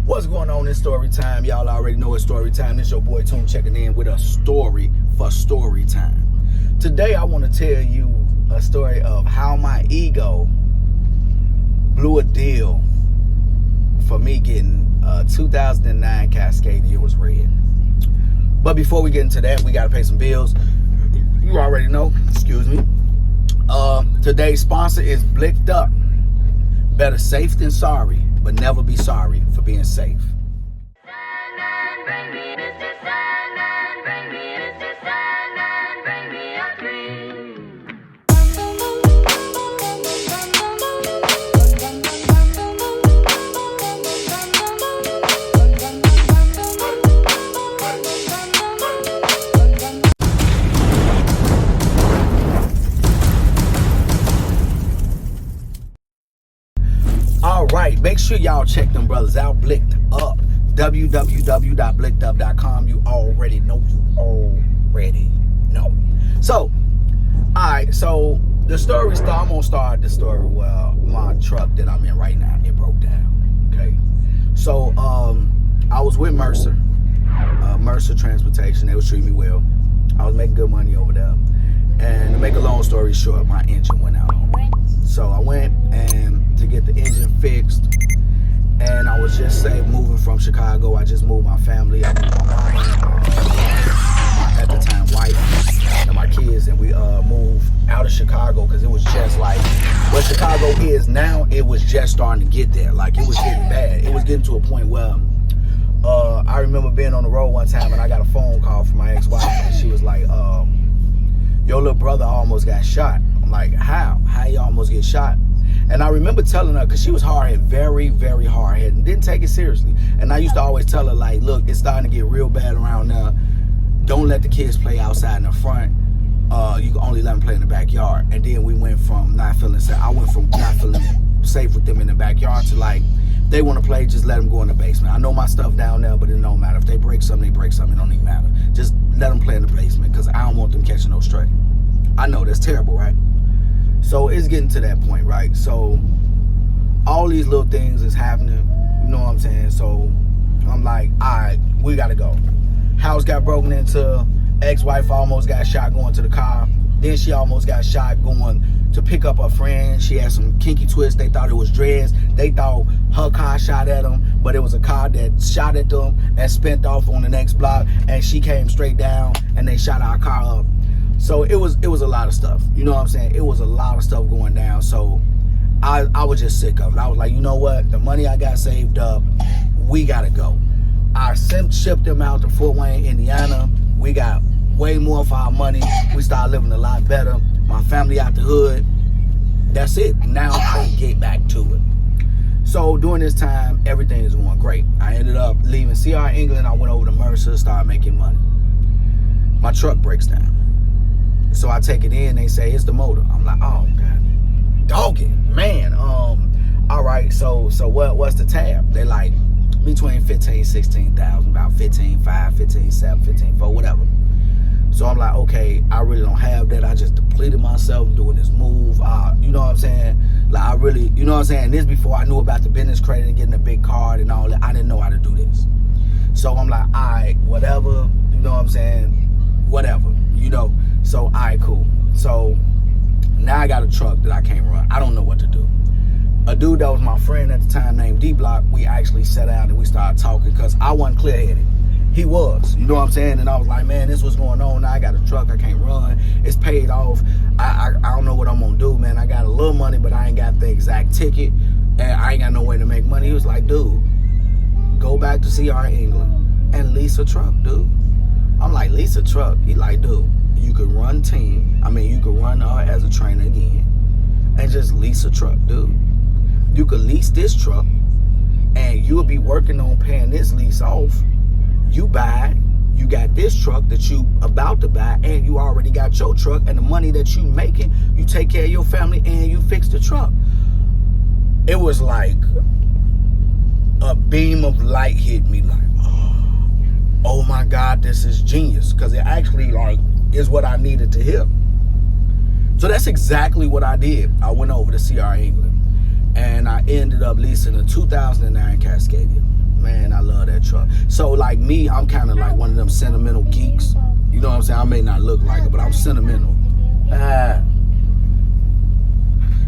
What's going on in story time? Y'all already know it's story time. This your boy Toon checking in with a story for story time. Today I want to tell you a story of how my ego blew a deal for me getting a 2009 Cascadia. It was red. But before we get into that, we got to pay some bills. You already know. Excuse me. Today's sponsor is Blicked Up. Better safe than sorry, but never be sorry for being safe. Alright, make sure y'all check them brothers out. Blicked Up. www.blickedup.com. You already know. So, alright, so the story I'm gonna start the story. Well, my truck that I'm in right now, it broke down. Okay. So I was with Mercer Transportation. They was treating me well. I was making good money over there. And to make a long story short, my engine went out on me. So I went and to get the engine fixed, and I was just moving from Chicago. I just moved my family. I moved my mama, at the time wife, and my kids, and we moved out of Chicago because it was just like what Chicago is now. It was just starting to get there. Like, it was getting bad. It was getting to a point where I remember being on the road one time, and I got a phone call from my ex-wife, and she was like, your little brother almost got shot. I'm like, how you almost get shot? And I remember telling her, because she was hard-headed, very, very hard-headed, and didn't take it seriously. And I used to always tell her, like, look, it's starting to get real bad around now. Don't let the kids play outside in the front. You can only let them play in the backyard. And then we went from not feeling safe. I went from not feeling safe with them in the backyard to, like, they want to play, just let them go in the basement. I know my stuff down there, but it don't matter. If they break something, they break something. It don't even matter. Just let them play in the basement, because I don't want them catching no stray. I know, that's terrible, right? So it's getting to that point, right? So all these little things is happening, you know what I'm saying? So I'm like, all right, we gotta go. House got broken into, ex-wife almost got shot going to the car. Then she almost got shot going to pick up her friend. She had some kinky twists. They thought it was dreads. They thought her car shot at them, but it was a car that shot at them and spent off on the next block, and she came straight down and they shot our car up. So it was a lot of stuff. You know what I'm saying? It was a lot of stuff going down. So I was just sick of it. I was like, you know what? The money I got saved up, we got to go. I shipped them out to Fort Wayne, Indiana. We got way more for our money. We started living a lot better. My family out the hood. That's it. Now I can get back to it. So during this time, everything is going great. I ended up leaving CR England. I went over to Mercer, started making money. My truck breaks down. So I take it in, they say it's the motor. I'm like, oh God, dog it, man. All right, so what's the tab? They like between 15, 16,000, about 15.5, 15.7, 15.4, whatever. So I'm like, okay, I really don't have that. I just depleted myself doing this move. You know what I'm saying? Like, I really, you know what I'm saying? This before I knew about the business credit and getting a big card and all that. I didn't know how to do this. So I'm like, all right, whatever. You know what I'm saying? Whatever, you know. So, all right, cool. So now I got a truck that I can't run. I don't know what to do. A dude that was my friend at the time named D-Block, we actually sat down and we started talking, because I wasn't clear-headed. He was, you know what I'm saying? And I was like, man, this what's going on. Now I got a truck, I can't run. It's paid off. I don't know what I'm going to do, man. I got a little money, but I ain't got the exact ticket, and I ain't got no way to make money. He was like, dude, go back to CR England and lease a truck, dude. I'm like, lease a truck? He like, dude, you could run team. I mean, you could run as a trainer again and just lease a truck, dude. You could lease this truck and you'll be working on paying this lease off. You buy, you got this truck that you about to buy, and you already got your truck, and the money that you making, you take care of your family and you fix the truck. It was like a beam of light hit me, like, oh my God, this is genius, because it actually like is what I needed to hear. So that's exactly what I did. I went over to CR England, and I ended up leasing a 2009 Cascadia. Man, truck. So like me, I'm kind of like one of them sentimental geeks. You know what I'm saying? I may not look like it, but I'm sentimental.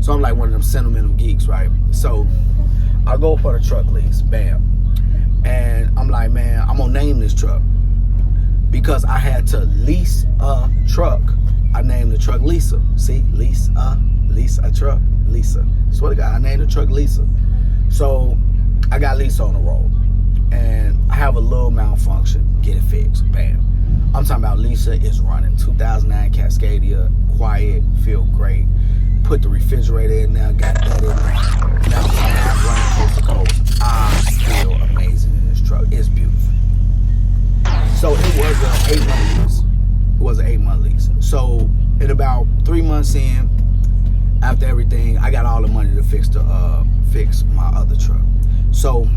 So I'm like one of them sentimental geeks, right? So I go for the truck lease, bam. And I'm like, man, I'm gonna name this truck. Because I had to lease a truck. I named the truck Lisa. See, lease a truck, Lisa. Swear to God, I named the truck Lisa. So I got Lisa on the road. And I have a little malfunction, get it fixed, bam. I'm talking about Lisa is running. 2009 Cascadia, quiet, feel great. Put the refrigerator in there, got that in there. Now I'm running coast to coast. I feel amazing in this truck. It's beautiful. So it was an 8-month lease. It was an 8-month lease. So in about 3 months in, after everything, I got all the money to fix my other truck. So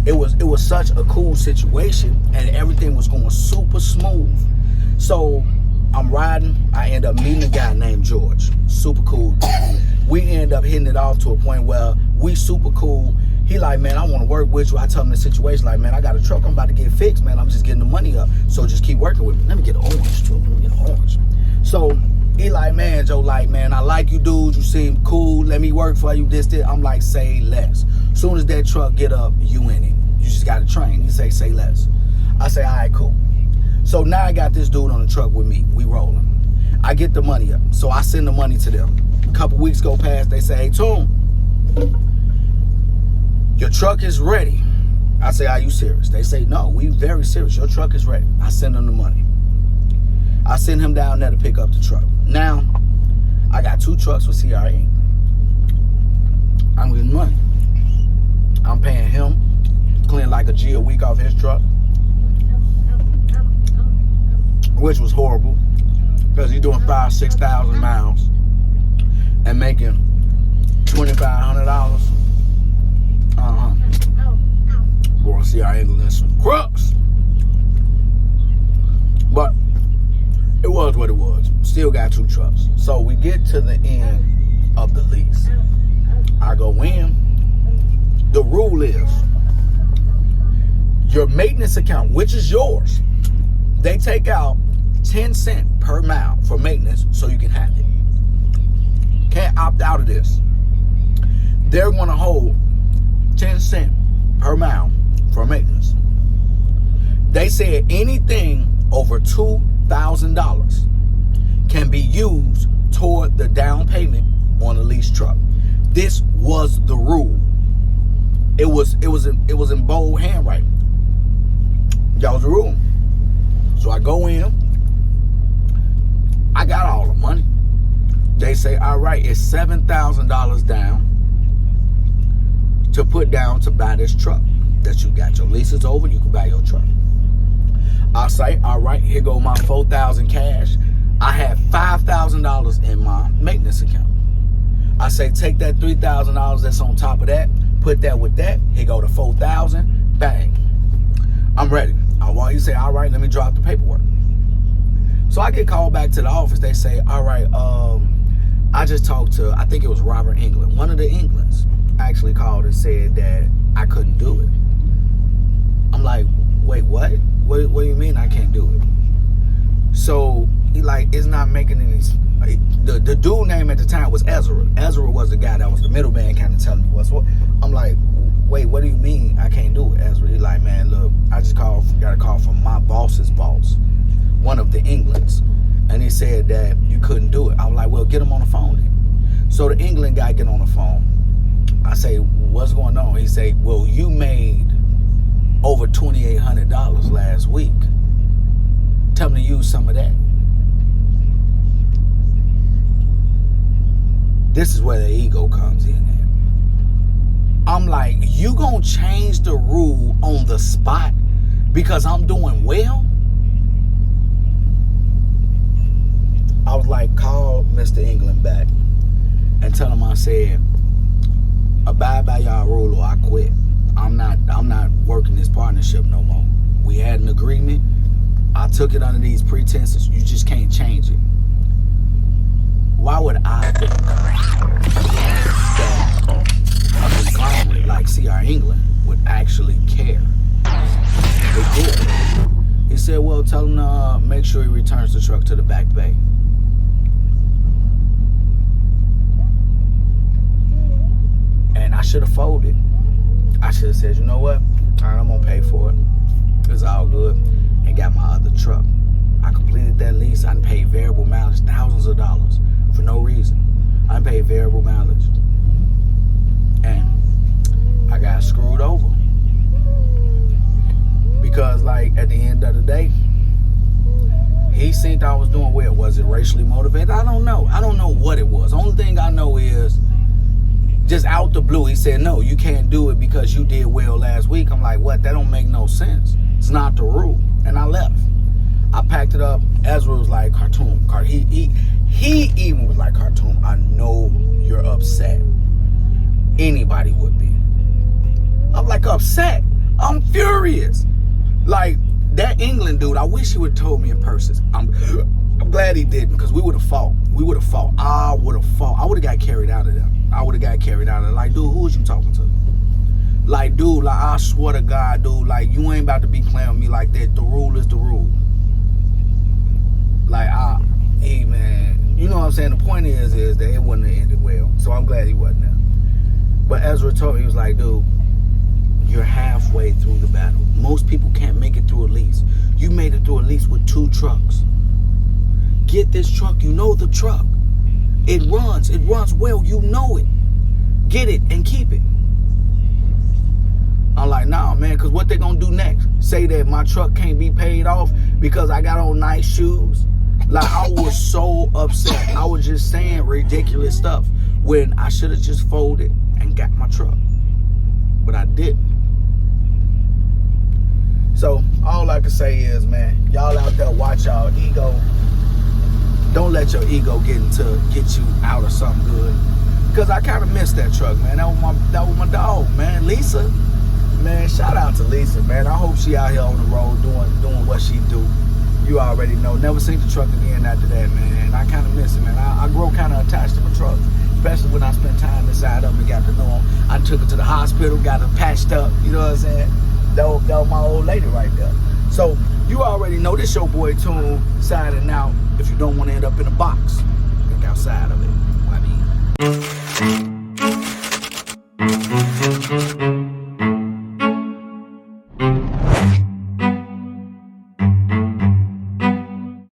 it was such a cool situation, and everything was going super smooth. So I'm riding. I end up meeting a guy named George. Super cool. We end up hitting it off to a point where we super cool. He like, man, I want to work with you. I tell him the situation, like, man, I got a truck I'm about to get fixed, man. I'm just getting the money up. So just keep working with me. Let me get an orange, too. Let me get an orange. So he like, man, Joe, like, man, I like you dudes. You seem cool. Let me work for you, this. I'm like, say less. Soon as that truck get up, you in it. You just got to train. He say less. I say, all right, cool. So now I got this dude on the truck with me. We rolling. I get the money up. So I send the money to them. A couple weeks go past. They say, hey, Toon, your truck is ready. I say, are you serious? They say, no, we very serious. Your truck is ready. I send them the money. I send him down there to pick up the truck. Now, I got 2 trucks with CRE. I'm getting money. I'm paying him, clean like a G a week off his truck, which was horrible because he's doing 5,000 to 6,000 miles and making $2,500. Boy, see, I ain't gonna some crooks. But it was what it was. Still got 2 trucks. So we get to the end of the lease. I go in. The rule is your maintenance account, which is yours, they take out 10 cents per mile for maintenance so you can have it. Can't opt out of this. They're going to hold 10 cents per mile for maintenance. They said anything over $2,000 can be used toward the down payment on a lease truck. This was the rule. It was in bold handwriting. That was the rule. So I go in. I got all the money. They say, all right, it's $7,000 down to put down to buy this truck that you got. Your lease is over, you can buy your truck. I say, all right, here go my $4,000 cash. I had $5,000 in my maintenance account. I say, take that $3,000 that's on top of that, put that with that, here go the $4,000, bang. I'm ready. I want you to say, all right, let me drop the paperwork. So I get called back to the office. They say, all right, I just talked to, I think it was Robert England. One of the Englands actually called and said that I couldn't do it. I'm like, wait, what? What do you mean I can't do it? So he like, it's not making any, the dude name at the time was Ezra. Ezra was the guy that was the middleman kind of telling me what's what. I'm like, wait, what do you mean I can't do it, Ezra? He's like, man, look, I just got a call from my boss's boss, one of the Englands, and he said that you couldn't do it. I was like, well, get him on the phone then. So the England guy get on the phone. I say, what's going on? He say, well, you made over $2,800 last week. Tell me to use some of that. This is where the ego comes in at. I'm like, you gonna change the rule on the spot because I'm doing well? I was like, call Mr. England back and tell him I said, abide by y'all rule or I quit. I'm not working this partnership no more. We had an agreement. I took it under these pretenses. You just can't change it. Why would I think that a conglomerate like CR England would actually care? tell him to make sure he returns the truck to the back bay. And I should have folded. I should have said, you know what? All right, I'm going to pay for it. It's all good. And got my other truck. I completed that lease. I paid variable mileage, thousands of dollars for no reason. I paid variable mileage. And I got screwed over. Because, like, at the end of the day, he seen I was doing well. Was it racially motivated? I don't know. I don't know what it was. Only thing I know is, just out the blue, he said, no, you can't do it because you did well last week. I'm like, what? That don't make no sense. It's not the rule. And I left. I packed it up. Ezra was like, Khartoum. He even was like, Khartoum, I know you're upset. Anybody would be. I'm like, upset. I'm furious. Like, that England dude, I wish he would have told me in person. I'm glad he didn't, because we would have fought. I would have fought. I would have got carried out of there. Like, dude, who was you talking to? Like, dude, like, I swear to God, dude, like, you ain't about to be playing with me like that. The rule is the rule. Like, hey, man, you know what I'm saying? The point is that it wouldn't have ended well. So I'm glad he wasn't there. But Ezra told me, he was like, dude, you're halfway through the battle. Most people can't make it through a lease. You made it through a lease with 2 trucks. Get this truck. You know the truck. It runs well. You know it. Get it and keep it. I'm like, nah, man, because what they gonna do next? Say that my truck can't be paid off because I got on nice shoes? Like, I was so upset. I was just saying ridiculous stuff when I should have just folded and got my truck. But I didn't. So all I can say is, man, y'all out there, watch y'all ego. Don't let your ego get you out of something good. Because I kind of missed that truck, man. That was my dog, man. Lisa, man, shout out to Lisa, man. I hope she out here on the road doing what she do. You already know. Never seen the truck again after that, man. And I kind of miss it, man. I grow kind of attached to my truck, especially when I spent time inside of them and got to know them. I took her to the hospital, got her patched up. You know what I'm saying? That was my old lady right there. So you already know this your boy Tune signing out. If you don't want to end up in a box.